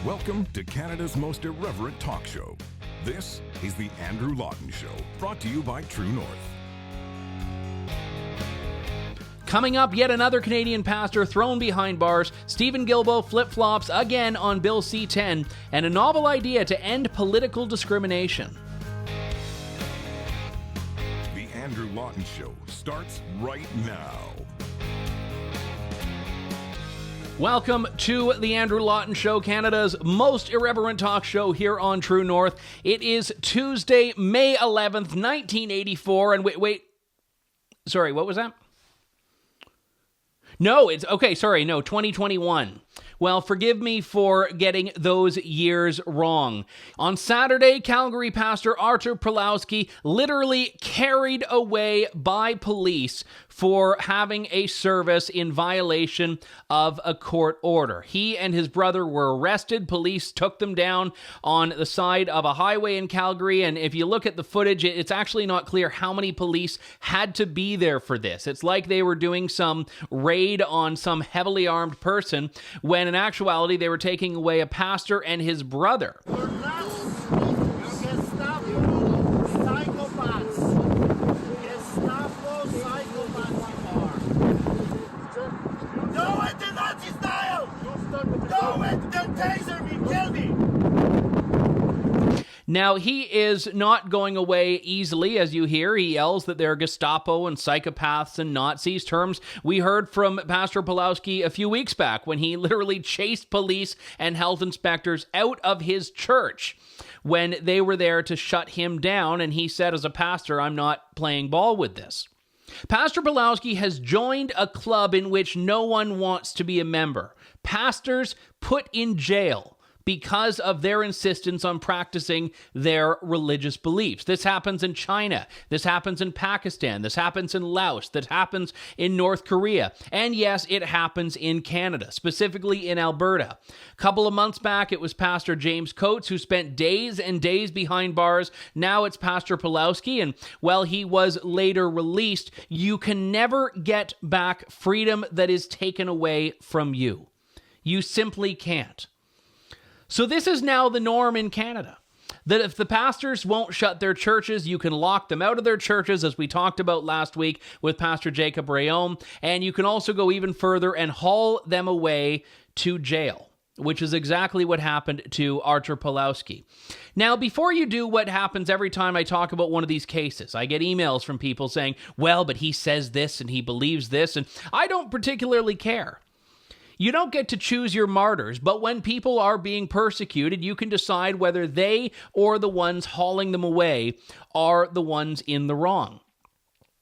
Welcome to Canada's most irreverent talk show. This is the Andrew Lawton Show, brought to you by True North. Coming up, yet another Canadian pastor thrown behind bars, Stephen Guilbeault flip-flops again on Bill C-10, and a novel idea to end political discrimination. The Andrew Lawton Show starts right now. Welcome to the Andrew Lawton Show, Canada's most irreverent talk show here on True North. It is Tuesday, May 11th, 1984, and sorry, what was that? No, 2021. Well, forgive me for getting those years wrong. On Saturday, Calgary pastor Artur Pawlowski literally carried away by police for having a service in violation of a court order. He and his brother were arrested. Police took them down on the side of a highway in Calgary, and if you look at the footage, it's actually not clear how many police had to be there for this. It's like they were doing some raid on some heavily armed person, when in actuality they were taking away a pastor and his brother. Now, he is not going away easily, as you hear. He yells that they're Gestapo and psychopaths and Nazis, terms we heard from Pastor Pawlowski a few weeks back when he literally chased police and health inspectors out of his church when they were there to shut him down, and he said, as a pastor, I'm not playing ball with this. Pastor Pawlowski has joined a club in which no one wants to be a member. Pastors put in jail because of their insistence on practicing their religious beliefs. This happens in China. This happens in Pakistan. This happens in Laos. That happens in North Korea. And yes, it happens in Canada, specifically in Alberta. A couple of months back, it was Pastor James Coates who spent days and days behind bars. Now it's Pastor Pawlowski, and while he was later released, you can never get back freedom that is taken away from you. You simply can't. So this is now the norm in Canada, that if the pastors won't shut their churches, you can lock them out of their churches, as we talked about last week with Pastor Jacob Rayon, and you can also go even further and haul them away to jail, which is exactly what happened to Artur Pawlowski. Now, before you do what happens every time I talk about one of these cases, I get emails from people saying, well, but he says this and he believes this, and I don't particularly care. You don't get to choose your martyrs, but when people are being persecuted, you can decide whether they or the ones hauling them away are the ones in the wrong.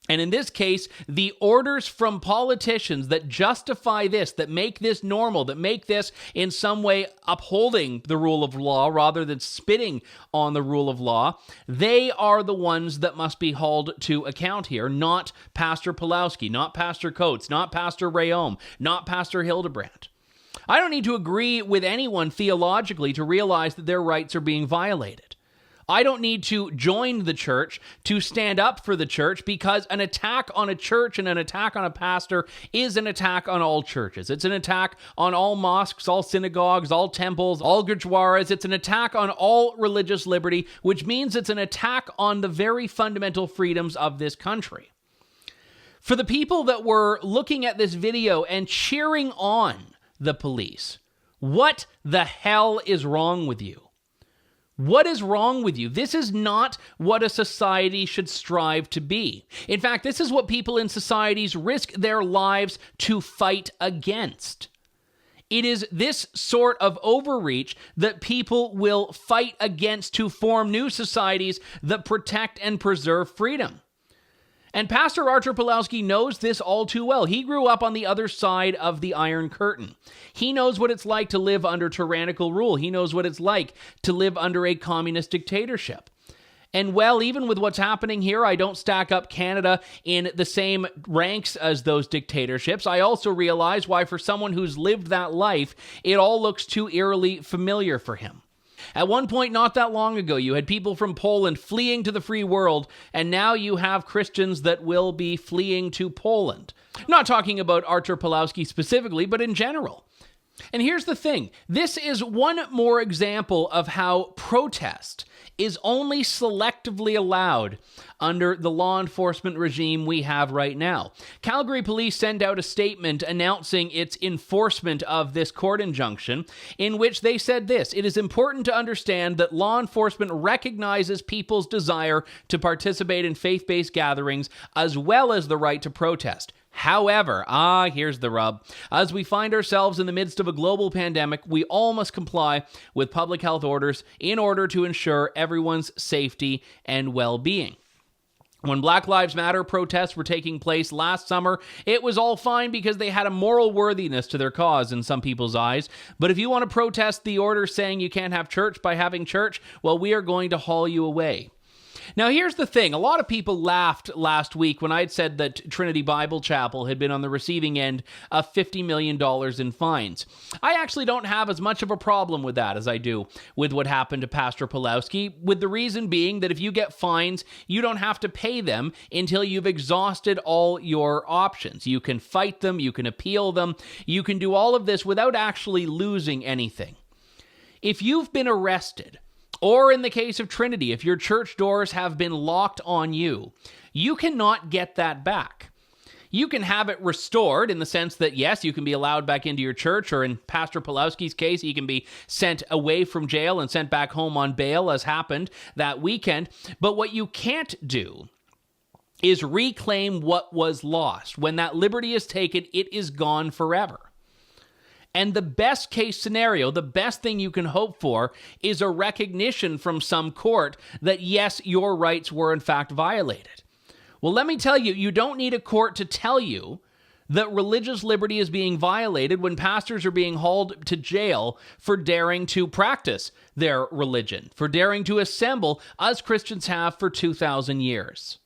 And in this case, the orders from politicians that justify this, that make this normal, that make this in some way upholding the rule of law rather than spitting on the rule of law, they are the ones that must be hauled to account here, not Pastor Pawlowski, not Pastor Coates, not Pastor Rayon, not Pastor Hildebrand. I don't need to agree with anyone theologically to realize that their rights are being violated. I don't need to join the church to stand up for the church, because an attack on a church and an attack on a pastor is an attack on all churches. It's an attack on all mosques, all synagogues, all temples, all gurdwaras. It's an attack on all religious liberty, which means it's an attack on the very fundamental freedoms of this country. For the people that were looking at this video and cheering on the police, what the hell is wrong with you? What is wrong with you? This is not what a society should strive to be. In fact, this is what people in societies risk their lives to fight against. It is this sort of overreach that people will fight against to form new societies that protect and preserve freedom. And Pastor Artur Pawlowski knows this all too well. He grew up on the other side of the Iron Curtain. He knows what it's like to live under tyrannical rule. He knows what it's like to live under a communist dictatorship. And well, even with what's happening here, I don't stack up Canada in the same ranks as those dictatorships. I also realize why, for someone who's lived that life, it all looks too eerily familiar for him. At one point not that long ago, you had people from Poland fleeing to the free world, and now you have Christians that will be fleeing to Poland. I'm not talking about Artur Pawlowski specifically, but in general. And here's the thing. This is one more example of how protest is only selectively allowed under the law enforcement regime we have right now. Calgary police sent out a statement announcing its enforcement of this court injunction, in which they said this: "It is important to understand that law enforcement recognizes people's desire to participate in faith-based gatherings as well as the right to protest. However," here's the rub, "as we find ourselves in the midst of a global pandemic, we all must comply with public health orders in order to ensure everyone's safety and well-being." When Black Lives Matter protests were taking place last summer, it was all fine because they had a moral worthiness to their cause in some people's eyes. But if you want to protest the order saying you can't have church by having church, well, we are going to haul you away. Now, here's the thing. A lot of people laughed last week when I had said that Trinity Bible Chapel had been on the receiving end of $50 million in fines. I actually don't have as much of a problem with that as I do with what happened to Pastor Pawlowski, with the reason being that if you get fines, you don't have to pay them until you've exhausted all your options. You can fight them, you can appeal them, you can do all of this without actually losing anything. If you've been arrested, or in the case of Trinity, if your church doors have been locked on you, you cannot get that back. You can have it restored in the sense that, yes, you can be allowed back into your church, or in Pastor Pawlowski's case, he can be sent away from jail and sent back home on bail, as happened that weekend. But what you can't do is reclaim what was lost. When that liberty is taken, it is gone forever. And the best case scenario, the best thing you can hope for, is a recognition from some court that, yes, your rights were in fact violated. Well, let me tell you, you don't need a court to tell you that religious liberty is being violated when pastors are being hauled to jail for daring to practice their religion, for daring to assemble as Christians have for 2,000 years.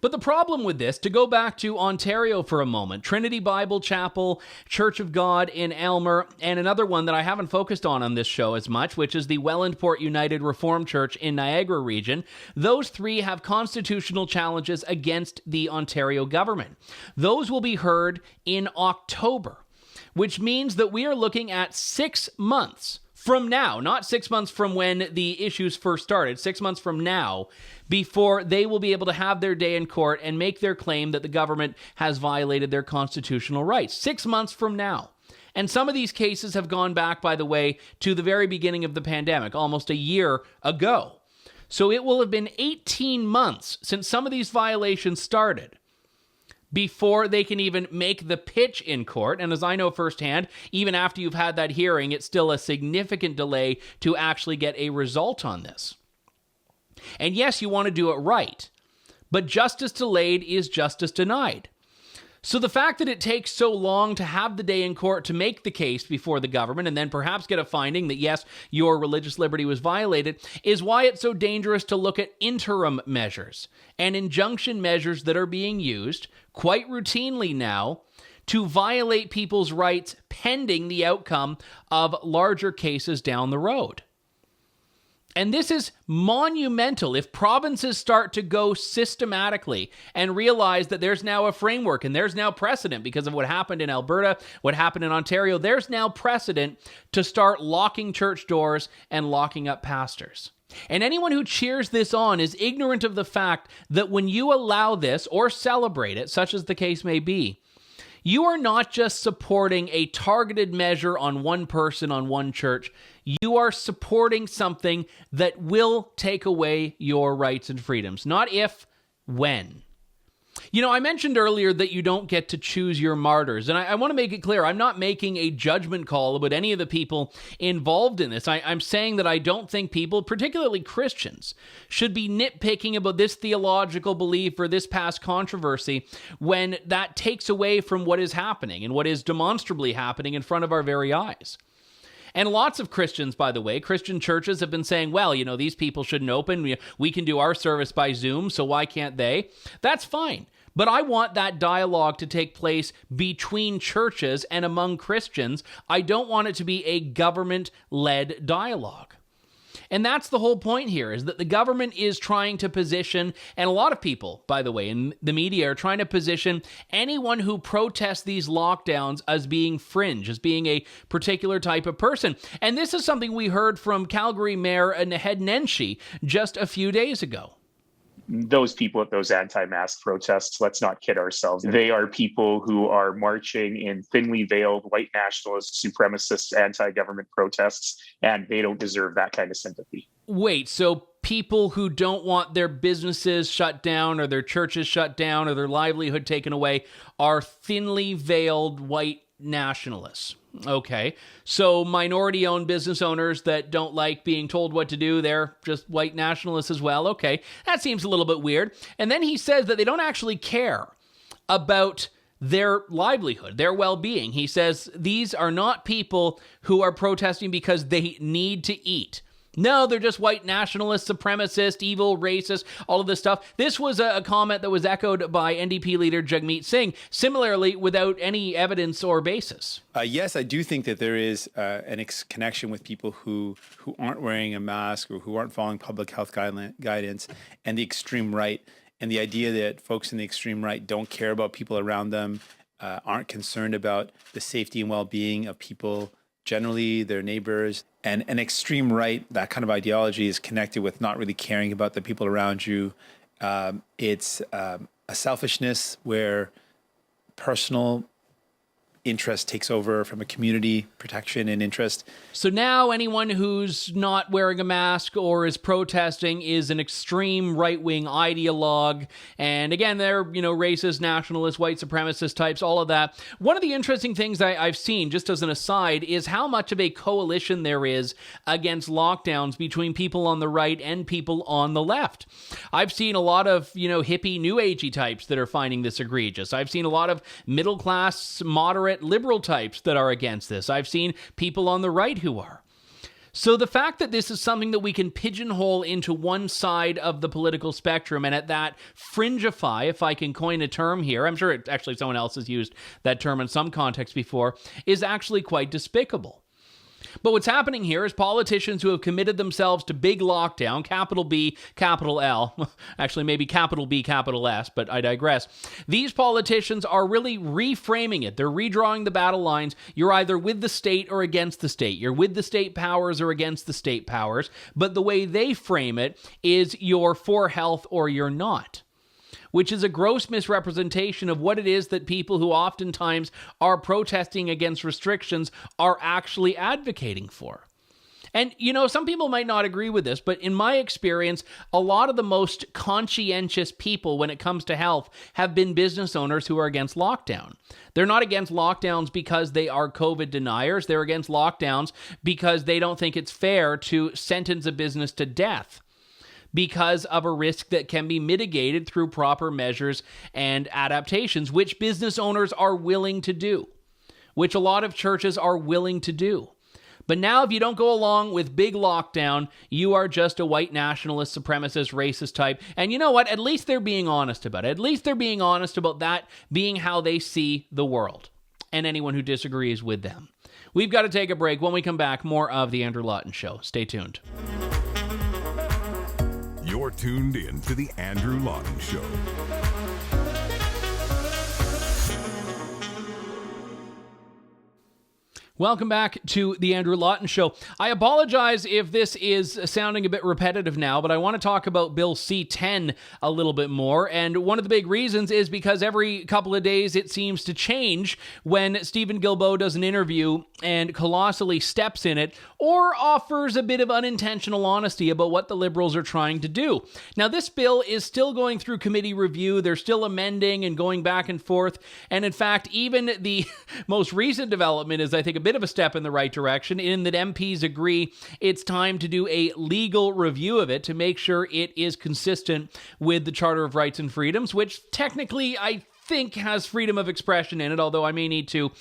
But the problem with this, to go back to Ontario for a moment, Trinity Bible Chapel, Church of God in Aylmer, and another one that I haven't focused on this show as much, which is the Wellandport United Reformed Church in Niagara region, those three have constitutional challenges against the Ontario government. Those will be heard in October, which means that we are looking at 6 months from now, not 6 months from when the issues first started, 6 months from now, before they will be able to have their day in court and make their claim that the government has violated their constitutional rights. 6 months from now. And some of these cases have gone back, by the way, to the very beginning of the pandemic, almost a year ago. So it will have been 18 months since some of these violations started before they can even make the pitch in court. And as I know firsthand, even after you've had that hearing, it's still a significant delay to actually get a result on this. And yes, you want to do it right, but justice delayed is justice denied. So the fact that it takes so long to have the day in court to make the case before the government and then perhaps get a finding that, yes, your religious liberty was violated, is why it's so dangerous to look at interim measures and injunction measures that are being used quite routinely now to violate people's rights pending the outcome of larger cases down the road. And this is monumental if provinces start to go systematically and realize that there's now a framework and there's now precedent because of what happened in Alberta, what happened in Ontario. There's now precedent to start locking church doors and locking up pastors. And anyone who cheers this on is ignorant of the fact that when you allow this or celebrate it, such as the case may be, you are not just supporting a targeted measure on one person, on one church. You are supporting something that will take away your rights and freedoms. Not if, when. You know, I mentioned earlier that you don't get to choose your martyrs, and I want to make it clear, I'm not making a judgment call about any of the people involved in this. I'm saying that I don't think people, particularly Christians, should be nitpicking about this theological belief or this past controversy when that takes away from what is happening and what is demonstrably happening in front of our very eyes. And lots of Christians, by the way, Christian churches have been saying, well, you know, these people shouldn't open. We can do our service by Zoom, so why can't they? That's fine. But I want that dialogue to take place between churches and among Christians. I don't want it to be a government-led dialogue. And that's the whole point here, is that the government is trying to position, and a lot of people, by the way, in the media are trying to position anyone who protests these lockdowns as being fringe, as being a particular type of person. And this is something we heard from Calgary Mayor Naheed Nenshi just a few days ago. Those people at those anti-mask protests, let's not kid ourselves. They are people who are marching in thinly veiled white nationalist, supremacist, anti-government protests, and they don't deserve that kind of sympathy. Wait, so people who don't want their businesses shut down or their churches shut down or their livelihood taken away are thinly veiled white nationalists. Okay, so minority-owned business owners that don't like being told what to do, they're just white nationalists as well. Okay, that seems a little bit weird. And then he says that they don't actually care about their livelihood, their well-being. He says these are not people who are protesting because they need to eat. No, they're just white nationalist, supremacist, evil, racist, all of this stuff. This was a comment that was echoed by NDP leader Jagmeet Singh, similarly without any evidence or basis. Yes, I do think that there is an connection with people who aren't wearing a mask or who aren't following public health guidance and the extreme right, and the idea that folks in the extreme right don't care about people around them, aren't concerned about the safety and well-being of people generally, their neighbors. And an extreme right, that kind of ideology is connected with not really caring about the people around you. It's a selfishness where personal interest takes over from a community protection and interest. So now anyone who's not wearing a mask or is protesting is an extreme right-wing ideologue. And again, they're, racist, nationalist, white supremacist types, all of that. One of the interesting things I've seen, just as an aside, is how much of a coalition there is against lockdowns between people on the right and people on the left. I've seen a lot of, hippie, new agey types that are finding this egregious. I've seen a lot of middle-class, moderate, liberal types that are against this. I've seen people on the right who are. So the fact that this is something that we can pigeonhole into one side of the political spectrum and at that fringify, if I can coin a term here, I'm sure someone else has used that term in some context before, is actually quite despicable. But what's happening here is politicians who have committed themselves to big lockdown, capital B, capital L, actually maybe capital B, capital S, but I digress. These politicians are really reframing it. They're redrawing the battle lines. You're either with the state or against the state. You're with the state powers or against the state powers. But the way they frame it is you're for health or you're not, which is a gross misrepresentation of what it is that people who oftentimes are protesting against restrictions are actually advocating for. And, some people might not agree with this, but in my experience, a lot of the most conscientious people when it comes to health have been business owners who are against lockdown. They're not against lockdowns because they are COVID deniers. They're against lockdowns because they don't think it's fair to sentence a business to death because of a risk that can be mitigated through proper measures and adaptations, which business owners are willing to do, which a lot of churches are willing to do. But now if you don't go along with big lockdown, you are just a white nationalist, supremacist, racist type. And you know what? At least they're being honest about it. At least they're being honest about that being how they see the world and anyone who disagrees with them. We've got to take a break. When we come back, more of The Andrew Lawton Show. Stay tuned. You're tuned in to The Andrew Lawton Show. Welcome back to The Andrew Lawton Show. I apologize if this is sounding a bit repetitive now, but I want to talk about Bill C-10 a little bit more. And one of the big reasons is because every couple of days it seems to change when Stephen Guilbeault does an interview and colossally steps in it or offers a bit of unintentional honesty about what the Liberals are trying to do. Now, this bill is still going through committee review. They're still amending and going back and forth. And in fact, even the most recent development is, I think, a bit of a step in the right direction in that MPs agree it's time to do a legal review of it to make sure it is consistent with the Charter of Rights and Freedoms, which technically I think has freedom of expression in it, although I may need to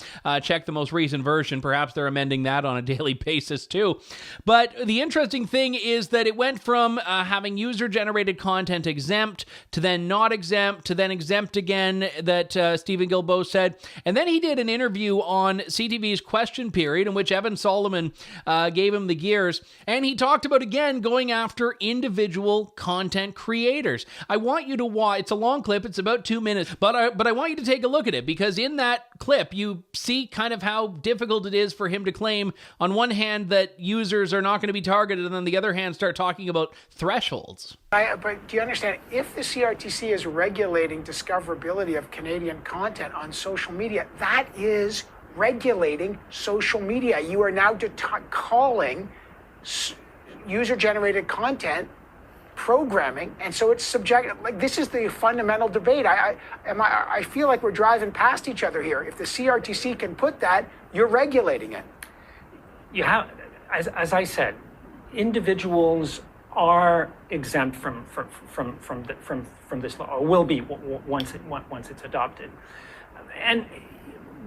check the most recent version. Perhaps they're amending that on a daily basis too. But the interesting thing is that it went from having user-generated content exempt to then not exempt to then exempt again, that Stephen Guilbeault said. And then he did an interview on CTV's Question Period in which Evan Solomon gave him the gears, and he talked about, again, going after individual content creators. I want you to watch. It's a long clip. It's about 2 minutes, but I want you to take a look at it, because in that clip, you see kind of how difficult it is for him to claim, on one hand, that users are not going to be targeted, and on the other hand, start talking about thresholds. But do you understand, if the CRTC is regulating discoverability of Canadian content on social media, that is regulating social media. You are now calling user-generated content programming, and so it's subjective. Like, this is the fundamental debate. I feel like we're driving past each other here. If the CRTC can put that, you're regulating it. You have, as I said, individuals are exempt from this law, or will be once it's adopted. And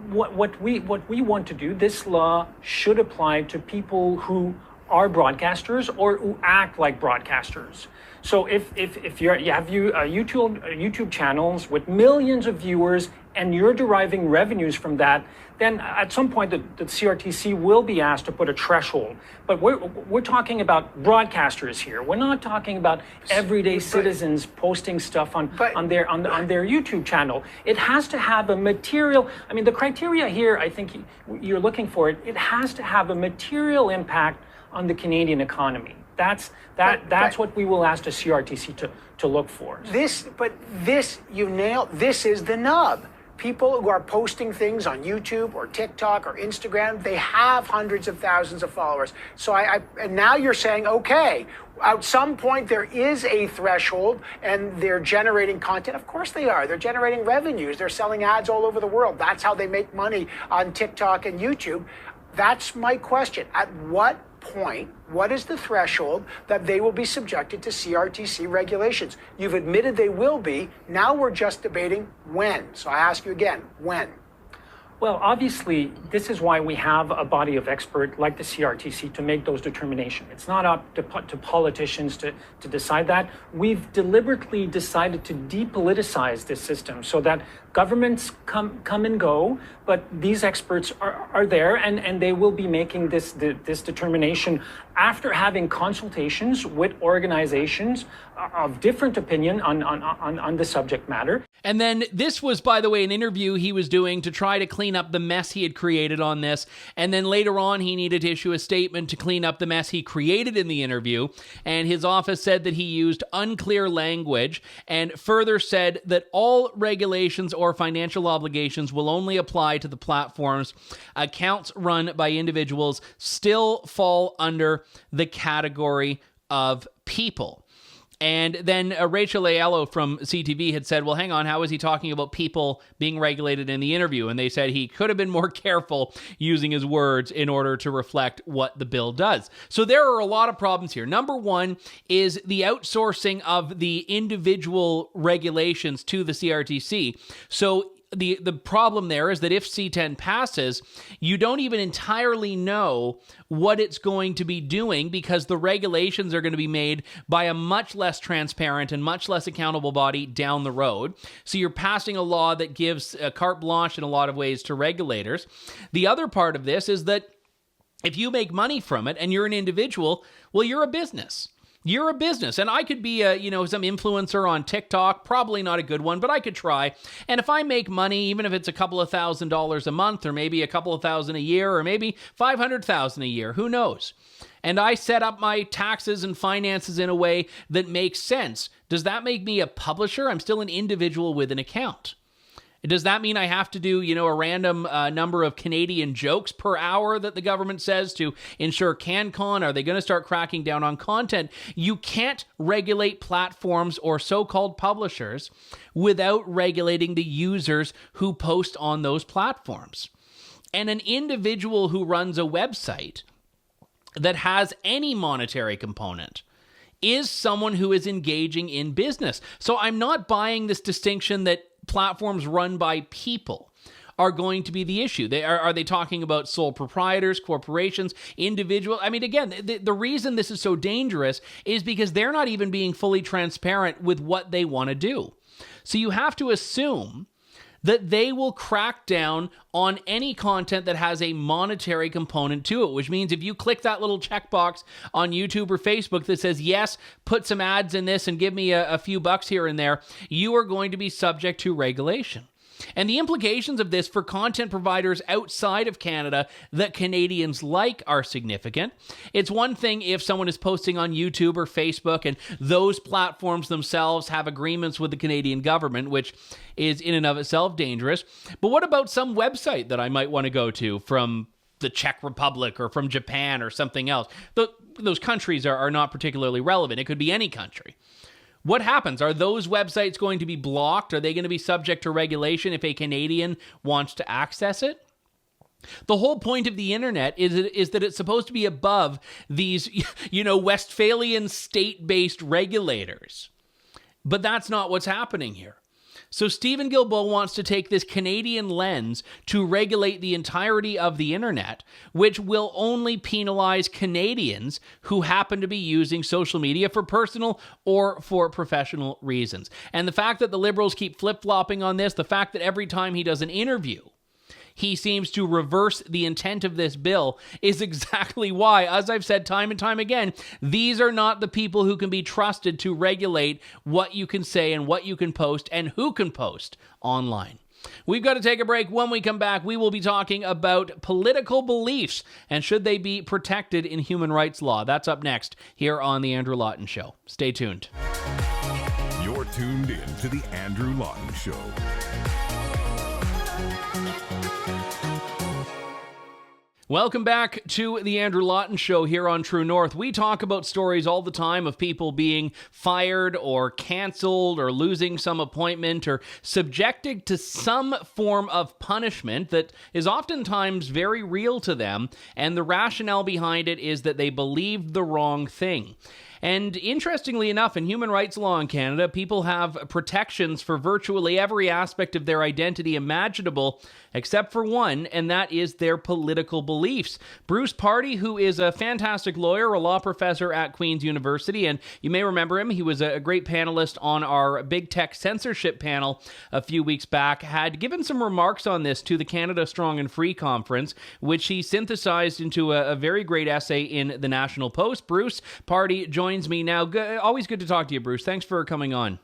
what we want to do, this law should apply to people who are broadcasters or who act like broadcasters. So if you have YouTube channels with millions of viewers and you're deriving revenues from that, then at some point the CRTC will be asked to put a threshold. But we're talking about broadcasters here. We're not talking about everyday citizens posting stuff on their YouTube channel. It has to have a material. I mean, the criteria here, I think you're looking for it. It has to have a material impact on the Canadian economy. That's what we will ask the CRTC to look for. This is the nub. People who are posting things on YouTube or TikTok or Instagram, they have hundreds of thousands of followers. So and now you're saying, okay, at some point there is a threshold and they're generating content. Of course they are. They're generating revenues. They're selling ads all over the world. That's how they make money on TikTok and YouTube. That's my question. At what point, what is the threshold that they will be subjected to CRTC regulations? You've admitted they will be. Now we're just debating when. So I ask you again, when? Well, obviously, this is why we have a body of experts like the CRTC to make those determinations. It's not up to politicians to decide that. We've deliberately decided to depoliticize this system so that governments come and go, but these experts are there, and they will be making this determination after having consultations with organizations of different opinion on the subject matter. And then this was, by the way, an interview he was doing to try to clean up the mess he had created on this. And then later on, he needed to issue a statement to clean up the mess he created in the interview. And his office said that he used unclear language, and further said that all regulations or financial obligations will only apply to the platforms. Accounts run by individuals still fall under the category of people. And then Rachel Aiello from CTV had said, well, hang on, how is he talking about people being regulated in the interview? And they said he could have been more careful using his words in order to reflect what the bill does. So there are a lot of problems here. Number one is the outsourcing of the individual regulations to the CRTC. So the problem there is that if C10 passes, you don't even entirely know what it's going to be doing, because the regulations are going to be made by a much less transparent and much less accountable body down the road. So you're passing a law that gives carte blanche in a lot of ways to regulators. The other part of this is that if you make money from it and you're an individual, well, you're a business. You're a business, and I could be some influencer on TikTok, probably not a good one, but I could try. And if I make money, even if it's a couple of $1,000s a month, or maybe a couple of $1,000 a year, or maybe $500,000 a year, who knows? And I set up my taxes and finances in a way that makes sense. Does that make me a publisher? I'm still an individual with an account. Does that mean I have to do, a random number of Canadian jokes per hour that the government says to ensure CanCon? Are they going to start cracking down on content? You can't regulate platforms or so-called publishers without regulating the users who post on those platforms. And an individual who runs a website that has any monetary component is someone who is engaging in business. So I'm not buying this distinction that platforms run by people are going to be the issue. Are they talking about sole proprietors, corporations, individual? I mean, again, the reason this is so dangerous is because they're not even being fully transparent with what they want to do. So you have to assume that they will crack down on any content that has a monetary component to it, which means if you click that little checkbox on YouTube or Facebook that says, yes, put some ads in this and give me a few bucks here and there, you are going to be subject to regulation. And the implications of this for content providers outside of Canada that Canadians like are significant. It's one thing if someone is posting on YouTube or Facebook and those platforms themselves have agreements with the Canadian government, which is in and of itself dangerous. But what about some website that I might want to go to from the Czech Republic or from Japan or something else? Those countries are not particularly relevant. It could be any country. What happens? Are those websites going to be blocked? Are they going to be subject to regulation if a Canadian wants to access it? The whole point of the internet is that it's supposed to be above these, Westphalian state-based regulators. But that's not what's happening here. So Stephen Guilbeault wants to take this Canadian lens to regulate the entirety of the internet, which will only penalize Canadians who happen to be using social media for personal or for professional reasons. And the fact that the Liberals keep flip-flopping on this, the fact that every time he does an interview, he seems to reverse the intent of this bill is exactly why, as I've said time and time again, these are not the people who can be trusted to regulate what you can say and what you can post and who can post online. We've got to take a break. When we come back, we will be talking about political beliefs and should they be protected in human rights law. That's up next here on The Andrew Lawton Show. Stay tuned. You're tuned in to The Andrew Lawton Show. Welcome back to the Andrew Lawton Show here on True North. We talk about stories all the time of people being fired or canceled or losing some appointment or subjected to some form of punishment that is oftentimes very real to them, and the rationale behind it is that they believed the wrong thing. And interestingly enough, in human rights law in Canada, people have protections for virtually every aspect of their identity imaginable, except for one, and that is their political beliefs. Bruce Pardy, who is a fantastic lawyer, a law professor at Queen's University, and you may remember him, he was a great panelist on our Big Tech Censorship panel a few weeks back, had given some remarks on this to the Canada Strong and Free Conference, which he synthesized into a very great essay in the National Post. Bruce Pardy joins me now. Always good to talk to you, Bruce. Thanks for coming on.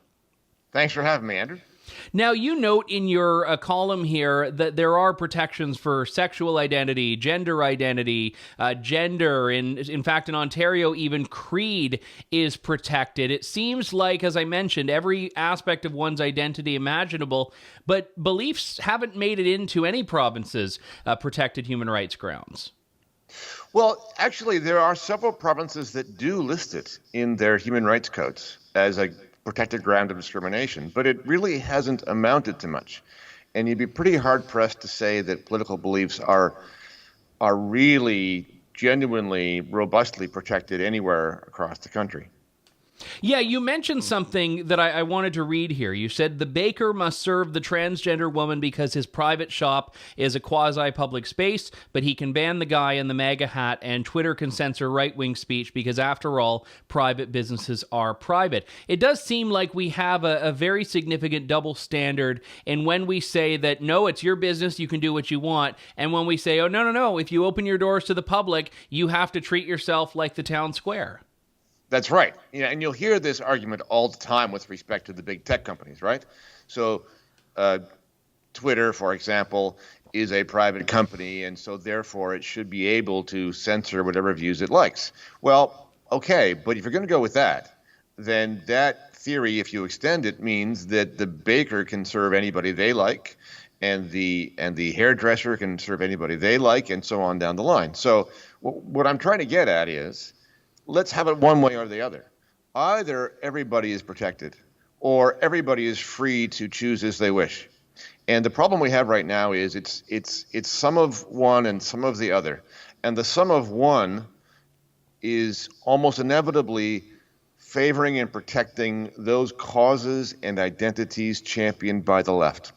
Thanks for having me, Andrew. Now, you note in your column here that there are protections for sexual identity, gender identity, gender. In fact, in Ontario, even creed is protected. It seems like, as I mentioned, every aspect of one's identity imaginable, but beliefs haven't made it into any province's protected human rights grounds. Well, actually, there are several provinces that do list it in their human rights codes as a protected ground of discrimination, but it really hasn't amounted to much. And you'd be pretty hard-pressed to say that political beliefs are really genuinely, robustly protected anywhere across the country. Yeah, you mentioned something that I wanted to read here. You said the baker must serve the transgender woman because his private shop is a quasi-public space, but he can ban the guy in the MAGA hat, and Twitter can censor right-wing speech because, after all, private businesses are private. It does seem like we have a very significant double standard in when we say that, no, it's your business, you can do what you want, and when we say, oh, no, if you open your doors to the public, you have to treat yourself like the town square. That's right. And you'll hear this argument all the time with respect to the big tech companies, right? So Twitter, for example, is a private company, and so therefore it should be able to censor whatever views it likes. Well, okay, but if you're going to go with that, then that theory, if you extend it, means that the baker can serve anybody they like, and the hairdresser can serve anybody they like, and so on down the line. So what I'm trying to get at is, let's have it one way or the other. Either everybody is protected or everybody is free to choose as they wish. And the problem we have right now is it's some of one and some of the other. And the sum of one is almost inevitably favoring and protecting those causes and identities championed by the left.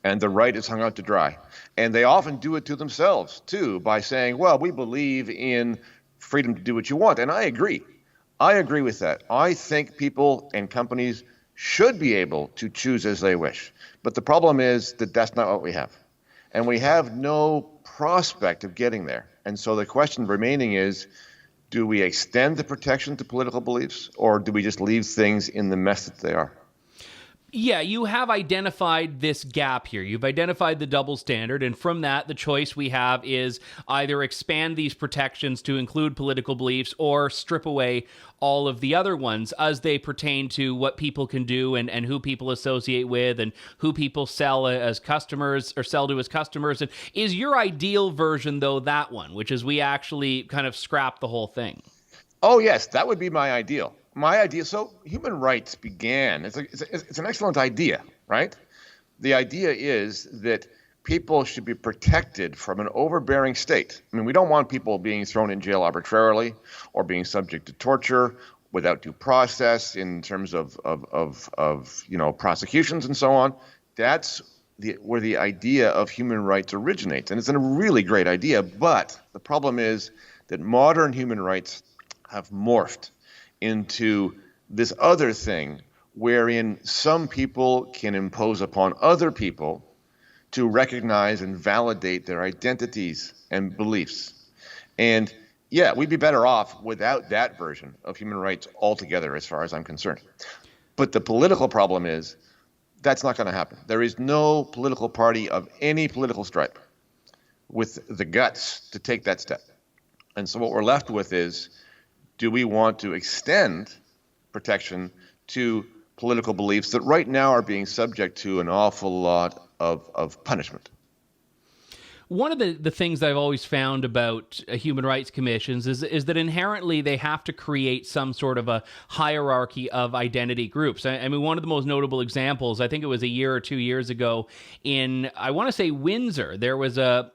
And the right is hung out to dry. And they often do it to themselves, too, by saying, well, we believe in freedom to do what you want. And I agree. I agree with that. I think people and companies should be able to choose as they wish. But the problem is that that's not what we have. And we have no prospect of getting there. And so the question remaining is, do we extend the protection to political beliefs, or do we just leave things in the mess that they are? Yeah, you have identified this gap here. You've identified the double standard, and from that, the choice we have is either expand these protections to include political beliefs or strip away all of the other ones as they pertain to what people can do and who people associate with and who people sell as customers or sell to as customers. And is your ideal version, though, that one, which is we actually kind of scrap the whole thing? Oh, yes, that would be my ideal. My idea, so human rights began, it's an excellent idea, right? The idea is that people should be protected from an overbearing state. I mean, we don't want people being thrown in jail arbitrarily or being subject to torture without due process in terms of prosecutions and so on. That's where the idea of human rights originates. And it's a really great idea, but the problem is that modern human rights have morphed into this other thing wherein some people can impose upon other people to recognize and validate their identities and beliefs. And yeah, we'd be better off without that version of human rights altogether, as far as I'm concerned. But the political problem is that's not going to happen. There is no political party of any political stripe with the guts to take that step. And so what we're left with is, do we want to extend protection to political beliefs that right now are being subject to an awful lot of punishment? One of the things I've always found about human rights commissions is that inherently they have to create some sort of a hierarchy of identity groups. I mean, one of the most notable examples, I think it was a year or 2 years ago in, I want to say Windsor, there was a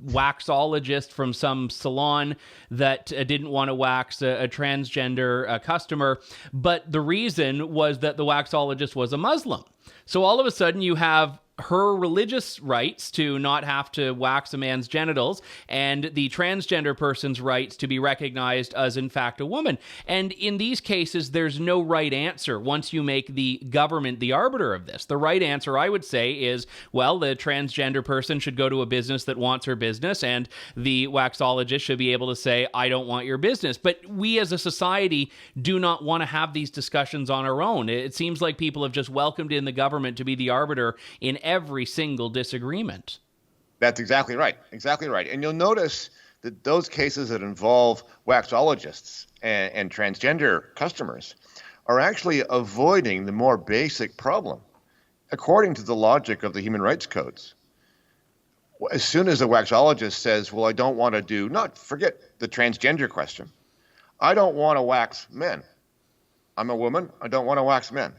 waxologist from some salon that didn't want to wax a transgender customer, but the reason was that the waxologist was a Muslim. So all of a sudden you have her religious rights to not have to wax a man's genitals and the transgender person's rights to be recognized as, in fact, a woman. And in these cases, there's no right answer once you make the government the arbiter of this. The right answer, I would say, is, well, the transgender person should go to a business that wants her business, and the waxologist should be able to say, I don't want your business. But we as a society do not want to have these discussions on our own. It seems like people have just welcomed in the government to be the arbiter in every single disagreement. That's exactly right. Exactly right. And you'll notice that those cases that involve waxologists and transgender customers are actually avoiding the more basic problem. According to the logic of the human rights codes, as soon as a waxologist says, well, I don't want to forget the transgender question. I don't want to wax men. I'm a woman. I don't want to wax men.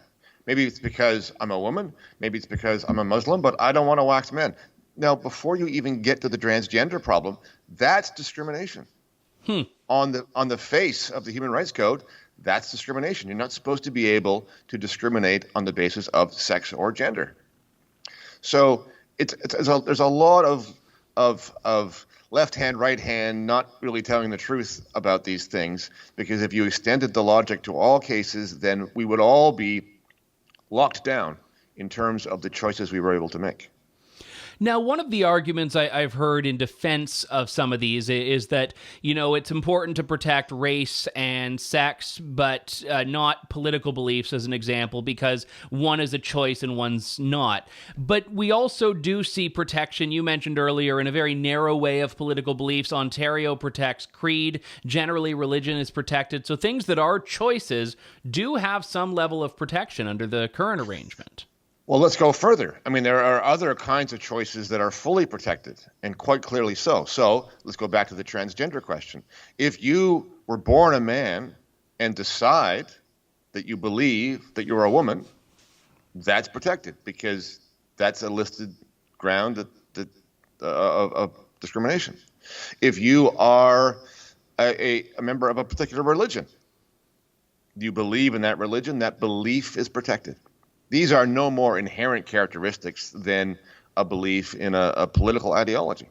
Maybe it's because I'm a woman. Maybe it's because I'm a Muslim, but I don't want to wax men. Now, before you even get to the transgender problem, that's discrimination. On the face of the Human Rights Code, that's discrimination. You're not supposed to be able to discriminate on the basis of sex or gender. So there's a lot of left hand, right hand, not really telling the truth about these things, because if you extended the logic to all cases, then we would all be locked down in terms of the choices we were able to make. Now, one of the arguments I've heard in defense of some of these is that, it's important to protect race and sex, but not political beliefs, as an example, because one is a choice and one's not. But we also do see protection, you mentioned earlier, in a very narrow way of political beliefs. Ontario protects creed. Generally, religion is protected. So things that are choices do have some level of protection under the current arrangement. Well, let's go further. I mean, there are other kinds of choices that are fully protected, and quite clearly so. So let's go back to the transgender question. If you were born a man and decide that you believe that you're a woman, that's protected, because that's a listed ground of discrimination. If you are a member of a particular religion, you believe in that religion, that belief is protected. These are no more inherent characteristics than a belief in a political ideology.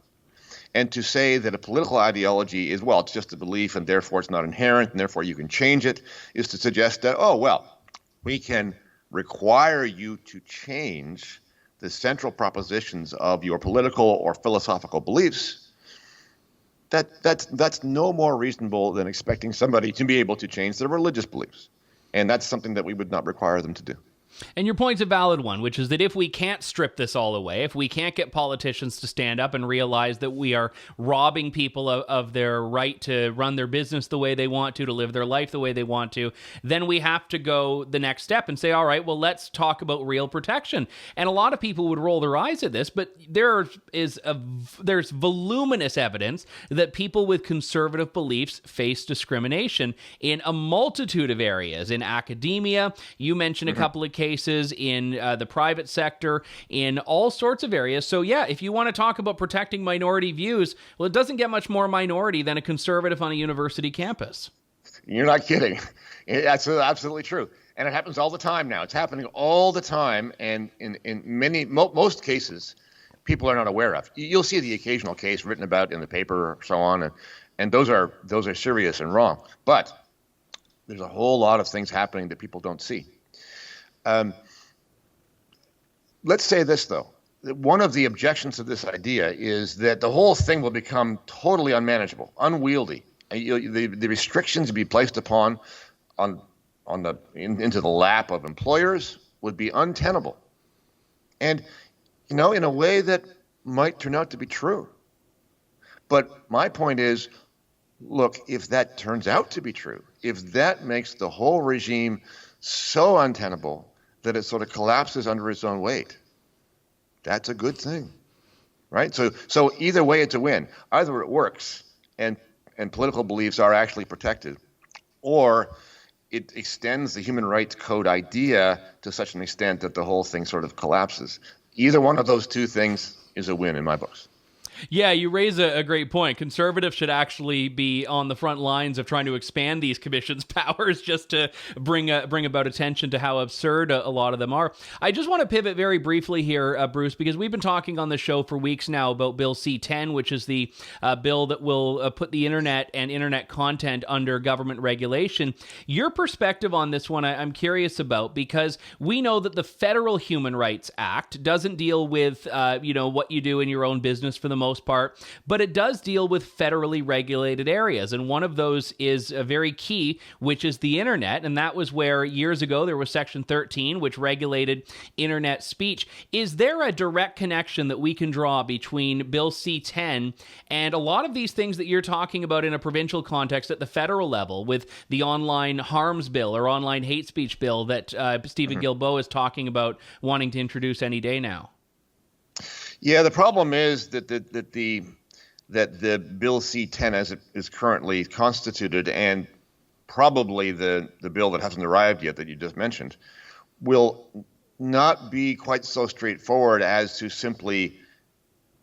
And to say that a political ideology is, well, it's just a belief and therefore it's not inherent and therefore you can change it, is to suggest that, oh, well, we can require you to change the central propositions of your political or philosophical beliefs. That's no more reasonable than expecting somebody to be able to change their religious beliefs. And that's something that we would not require them to do. And your point's a valid one, which is that if we can't strip this all away, if we can't get politicians to stand up and realize that we are robbing people of their right to run their business the way they want to live their life the way they want to, then we have to go the next step and say, all right, well, let's talk about real protection. And a lot of people would roll their eyes at this, but there's voluminous evidence that people with conservative beliefs face discrimination in a multitude of areas. In academia, you mentioned a couple of cases in the private sector, in all sorts of areas. So yeah, if you want to talk about protecting minority views, well, it doesn't get much more minority than a conservative on a university campus. You're not kidding. That's absolutely true. And it happens all the time now. It's happening all the time. And in most cases, people are not aware of. You'll see the occasional case written about in the paper or so on. And those are serious and wrong. But there's a whole lot of things happening that people don't see. Let's say this, though. One of the objections to this idea is that the whole thing will become totally unmanageable, unwieldy. The restrictions to be placed upon into the lap of employers would be untenable. And, in a way that might turn out to be true. But my point is, look, if that turns out to be true, if that makes the whole regime so untenable that it sort of collapses under its own weight, that's a good thing, right? So either way, it's a win. Either it works and political beliefs are actually protected, or it extends the human rights code idea to such an extent that the whole thing sort of collapses. Either one of those two things is a win in my books. Yeah, you raise a great point. Conservatives should actually be on the front lines of trying to expand these commissions' powers just to bring about attention to how absurd a lot of them are. I just want to pivot very briefly here, Bruce, because we've been talking on the show for weeks now about Bill C-10, which is the bill that will put the internet and internet content under government regulation. Your perspective on this one I'm curious about, because we know that the Federal Human Rights Act doesn't deal with what you do in your own business for the most part, but it does deal with federally regulated areas. And one of those is very key, which is the internet. And that was where years ago there was Section 13, which regulated internet speech. Is there a direct connection that we can draw between Bill C-10 and a lot of these things that you're talking about in a provincial context at the federal level, with the online harms bill or online hate speech bill that Stephen Guilbeault is talking about wanting to introduce any day now? Yeah, the problem is that the Bill C-10 as it is currently constituted, and probably the bill that hasn't arrived yet that you just mentioned, will not be quite so straightforward as to simply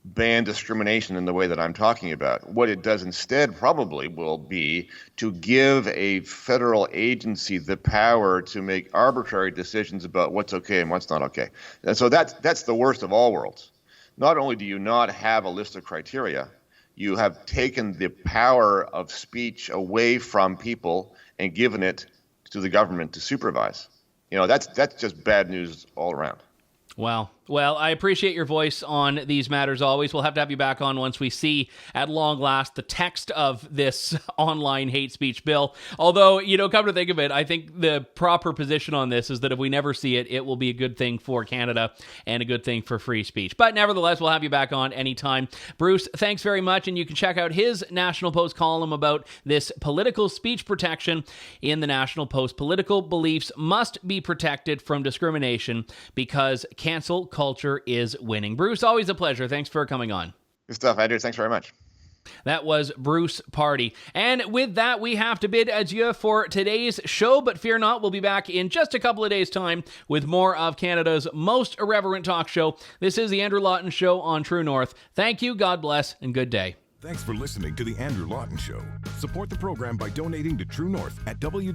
ban discrimination in the way that I'm talking about. What it does instead probably will be to give a federal agency the power to make arbitrary decisions about what's okay and what's not okay. And so that's the worst of all worlds. Not only do you not have a list of criteria, you have taken the power of speech away from people and given it to the government to supervise. That's just bad news all around. Wow. Well, I appreciate your voice on these matters always. We'll have to have you back on once we see, at long last, the text of this online hate speech bill. Although, come to think of it, I think the proper position on this is that if we never see it, it will be a good thing for Canada and a good thing for free speech. But nevertheless, we'll have you back on anytime. Bruce, thanks very much. And you can check out his National Post column about this political speech protection in the National Post. Political beliefs must be protected from discrimination because cancel culture is winning. Bruce, always a pleasure. Thanks for coming on. Good stuff, Andrew. Thanks very much. That was Bruce Pardy. And with that, we have to bid adieu for today's show, but fear not, we'll be back in just a couple of days' time with more of Canada's most irreverent talk show. This is the Andrew Lawton Show on True North. Thank you, God bless, and good day. Thanks for listening to The Andrew Lawton Show. Support the program by donating to True North at www.tnc.news.